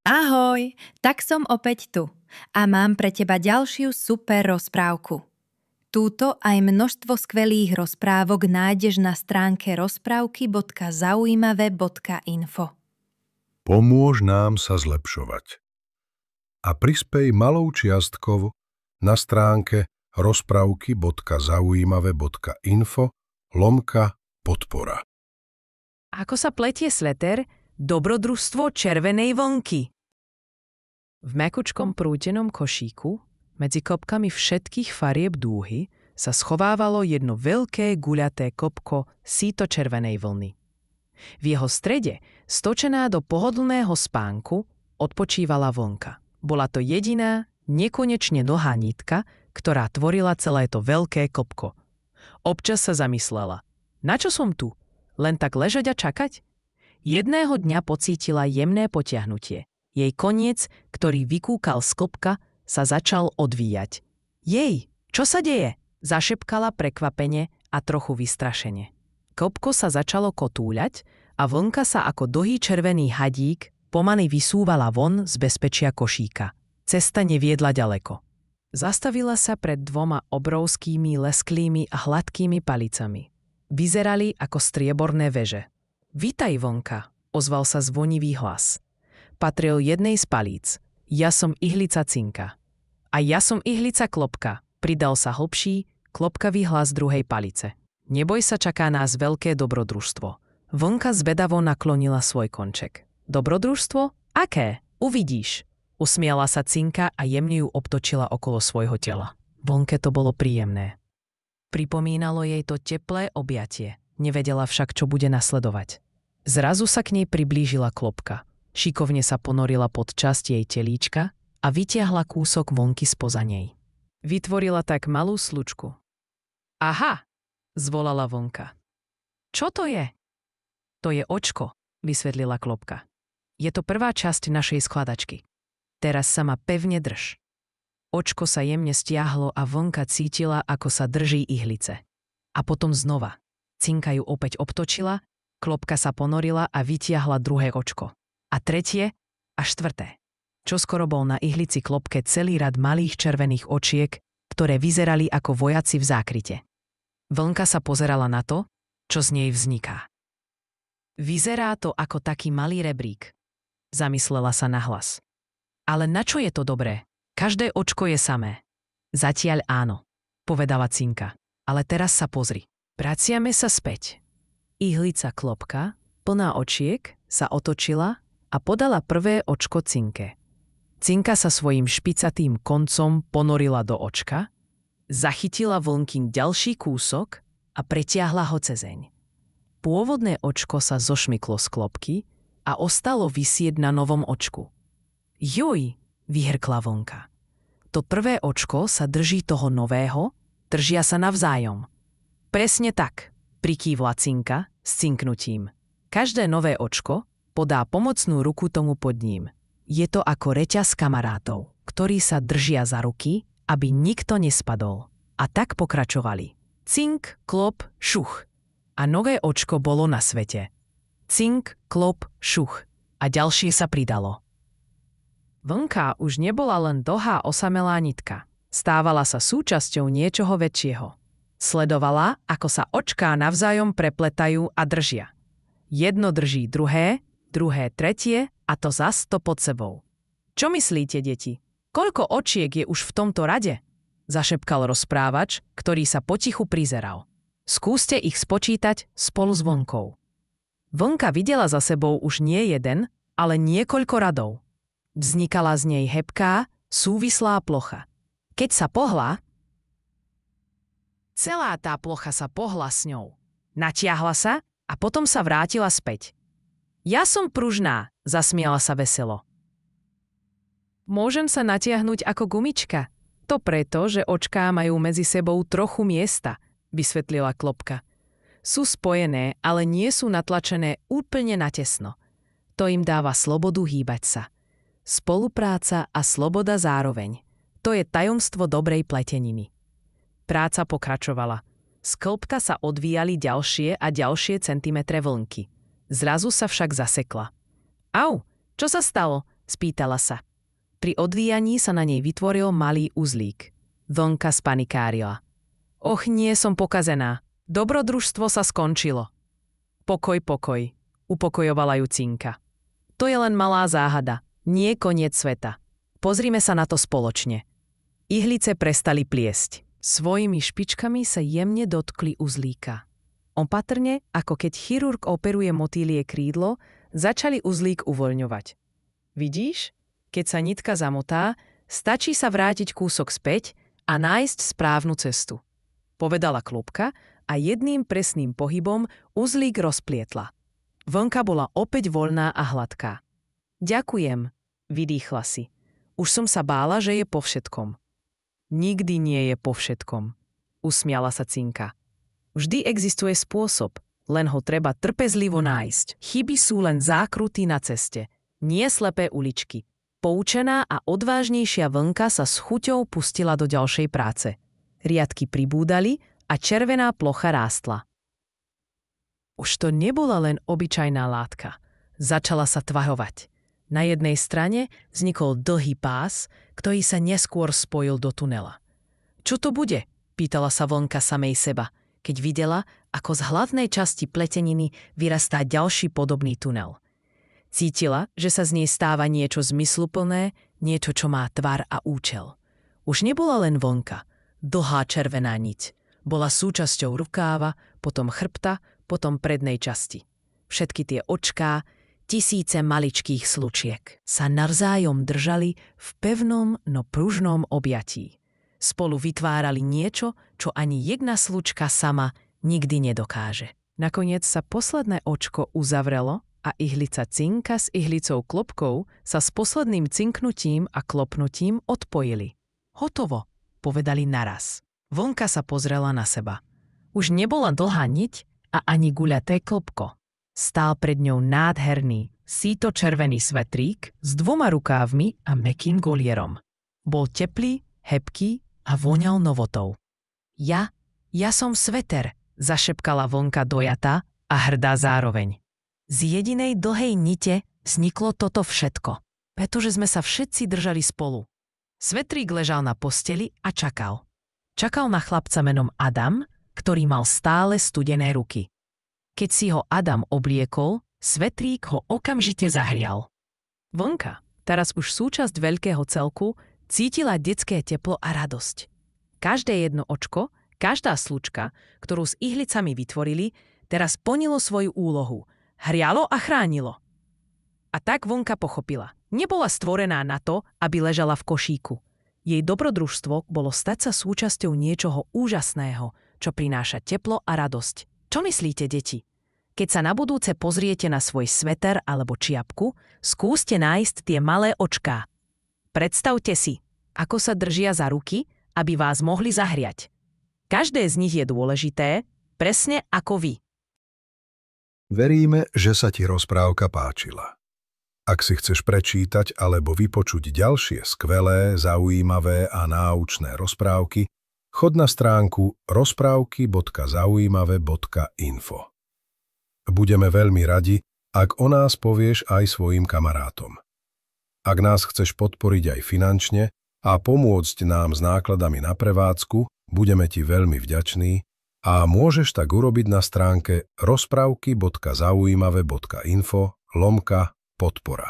Ahoj, tak som opäť tu a mám pre teba ďalšiu super rozprávku. Túto aj množstvo skvelých rozprávok nájdeš na stránke rozprávky.zaujímavé.info. Pomôž nám sa zlepšovať. A prispej malou čiastkou na stránke rozprávky.zaujímavé.info/podpora. Ako sa pletie sveter? Dobrodružstvo červenej vlnky. V mäkučkom prútenom košíku, medzi kopkami všetkých farieb dúhy, sa schovávalo jedno veľké guľaté kopko síto červenej vlny. V jeho strede, stočená do pohodlného spánku, odpočívala vlnka. Bola to jediná, nekonečne dlhá nitka, ktorá tvorila celé to veľké kopko. Občas sa zamyslela. Na čo som tu? Len tak ležať a čakať? Jedného dňa pocítila jemné potiahnutie. Jej koniec, ktorý vykúkal z kopka, sa začal odvíjať. Jej, čo sa deje? Zašepkala prekvapene a trochu vystrašene. Kopko sa začalo kotúľať a vlnka sa ako dlhý červený hadík pomaly vysúvala von z bezpečia košíka. Cesta neviedla ďaleko. Zastavila sa pred dvoma obrovskými lesklými a hladkými palicami. Vyzerali ako strieborné veže. Vítaj, vlnka, ozval sa zvonivý hlas. Patril jednej z palíc. Ja som ihlica Cinka. A ja som ihlica Klopka, pridal sa hlbší, klopkavý hlas druhej palice. Neboj sa, čaká nás veľké dobrodružstvo. Vlnka zvedavo naklonila svoj konček. Dobrodružstvo? Aké? Uvidíš. Usmiala sa Cinka a jemne ju obtočila okolo svojho tela. Vlnke to bolo príjemné. Pripomínalo jej to teplé objatie. Nevedela však, čo bude nasledovať. Zrazu sa k nej priblížila Klopka. Šikovne sa ponorila pod časť jej telíčka a vytiahla kúsok vlnky spoza nej. Vytvorila tak malú slučku. Aha, zvolala vlnka. Čo to je? To je očko, vysvetlila Klopka. Je to prvá časť našej skladačky. Teraz sa ma pevne drž. Očko sa jemne stiahlo a vlnka cítila, ako sa drží ihlice. A potom znova. Cinka ju opäť obtočila, Klopka sa ponorila a vytiahla druhé očko. A tretie a štvrté. Čoskoro bol na ihlici Klopke celý rad malých červených očiek, ktoré vyzerali ako vojaci v zákryte. Vlnka sa pozerala na to, čo z nej vzniká. Vyzerá to ako taký malý rebrík. Zamyslela sa nahlas. Ale na čo je to dobré? Každé očko je samé. Zatiaľ áno, povedala Cinka. Ale teraz sa pozri. Vraciame sa späť. Ihlica Klopka, plná očiek, sa otočila a podala prvé očko Cinke. Cinka sa svojím špicatým koncom ponorila do očka, zachytila vlnkin ďalší kúsok a pretiahla ho cezeň. Pôvodné očko sa zošmyklo z Klopky a ostalo visieť na novom očku. Juj, vyhrkla vlnka. To prvé očko sa drží toho nového, držia sa navzájom. Presne tak, prikývla Cinka s cinknutím. Každé nové očko podá pomocnú ruku tomu pod ním. Je to ako reťaz kamarátov, ktorí sa držia za ruky, aby nikto nespadol. A tak pokračovali. Cink, klop, šuch. A nové očko bolo na svete. Cink, klop, šuch. A ďalšie sa pridalo. Vlnka už nebola len dlhá osamelá nitka. Stávala sa súčasťou niečoho väčšieho. Sledovala, ako sa očká navzájom prepletajú a držia. Jedno drží druhé, druhé tretie a to zas to pod sebou. Čo myslíte, deti? Koľko očiek je už v tomto rade? Zašepkal rozprávač, ktorý sa potichu prizeral. Skúste ich spočítať spolu s vlnkou. Vlnka videla za sebou už nie jeden, ale niekoľko radov. Vznikala z nej hebká, súvislá plocha. Keď sa pohla, celá tá plocha sa pohla s ňou. Natiahla sa a potom sa vrátila späť. Ja som pružná, zasmiala sa veselo. Môžem sa natiahnuť ako gumička. To preto, že očká majú medzi sebou trochu miesta, vysvetlila Klopka. Sú spojené, ale nie sú natlačené úplne natesno. To im dáva slobodu hýbať sa. Spolupráca a sloboda zároveň. To je tajomstvo dobrej pleteniny. Práca pokračovala. Z klopka sa odvíjali ďalšie a ďalšie centimetre vlnky. Zrazu sa však zasekla. Au, čo sa stalo? spýtala sa. Pri odvíjaní sa na nej vytvoril malý uzlík. Vlnka spanikárila. Och, nie som pokazená. Dobrodružstvo sa skončilo. Pokoj, pokoj, upokojovala ju Cinka. To je len malá záhada, nie koniec sveta. Pozrime sa na to spoločne. Ihlice prestali pliesť. Svojimi špičkami sa jemne dotkli uzlíka. Opatrne, ako keď chirurg operuje motýlie krídlo, začali uzlík uvoľňovať. Vidíš? Keď sa nitka zamotá, stačí sa vrátiť kúsok späť a nájsť správnu cestu. Povedala Klopka a jedným presným pohybom uzlík rozplietla. Vlnka bola opäť voľná a hladká. Ďakujem, vydýchla si. Už som sa bála, že je po všetkom. Nikdy nie je po všetkom, usmiala sa Cinka. Vždy existuje spôsob, len ho treba trpezlivo nájsť. Chyby sú len zákruty na ceste, nie slepé uličky. Poučená a odvážnejšia Vlnka sa s chuťou pustila do ďalšej práce. Riadky pribúdali a červená plocha rástla. Už to nebola len obyčajná látka. Začala sa tvahovať. Na jednej strane vznikol dlhý pás, ktorý sa neskôr spojil do tunela. Čo to bude? Pýtala sa Vlnka samej seba, keď videla, ako z hlavnej časti pleteniny vyrastá ďalší podobný tunel. Cítila, že sa z nej stáva niečo zmysluplné, niečo, čo má tvar a účel. Už nebola len Vlnka, dlhá červená niť. Bola súčasťou rukáva, potom chrbta, potom prednej časti. Všetky tie očká, tisíce maličkých slučiek sa navzájom držali v pevnom, no pružnom objatí. Spolu vytvárali niečo, čo ani jedna slučka sama nikdy nedokáže. Nakoniec sa posledné očko uzavrelo a ihlica Cinka s ihlicou Klopkou sa s posledným cinknutím a klopnutím odpojili. Hotovo, povedali naraz. Vlnka sa pozrela na seba. Už nebola dlhá niť a ani guľaté klopko. Stál pred ňou nádherný, síto-červený svetrík s 2 rukávmi a mäkkým golierom. Bol teplý, hebký a voňal novotou. Ja som sveter, zašepkala Vlnka dojatá a hrdá zároveň. Z jedinej dlhej nite vzniklo toto všetko, pretože sme sa všetci držali spolu. Svetrík ležal na posteli a čakal. Čakal na chlapca menom Adam, ktorý mal stále studené ruky. Keď si ho Adam obliekol, svetrík ho okamžite zahrial. Vlnka, teraz už súčasť veľkého celku, cítila detské teplo a radosť. Každé jedno očko, každá slučka, ktorú s ihlicami vytvorili, teraz plnilo svoju úlohu. Hrialo a chránilo. A tak Vlnka pochopila. Nebola stvorená na to, aby ležala v košíku. Jej dobrodružstvo bolo stať sa súčasťou niečoho úžasného, čo prináša teplo a radosť. Čo myslíte, deti? Keď sa na budúce pozriete na svoj sveter alebo čiapku, skúste nájsť tie malé očká. Predstavte si, ako sa držia za ruky, aby vás mohli zahriať. Každé z nich je dôležité, presne ako vy. Veríme, že sa ti rozprávka páčila. Ak si chceš prečítať alebo vypočuť ďalšie skvelé, zaujímavé a náučné rozprávky, chod na stránku rozprávky.zaujímavé.info. Budeme veľmi radi, ak o nás povieš aj svojim kamarátom. Ak nás chceš podporiť aj finančne a pomôcť nám s nákladami na prevádzku, budeme ti veľmi vďační a môžeš tak urobiť na stránke rozprávky.zaujímavé.info/podpora.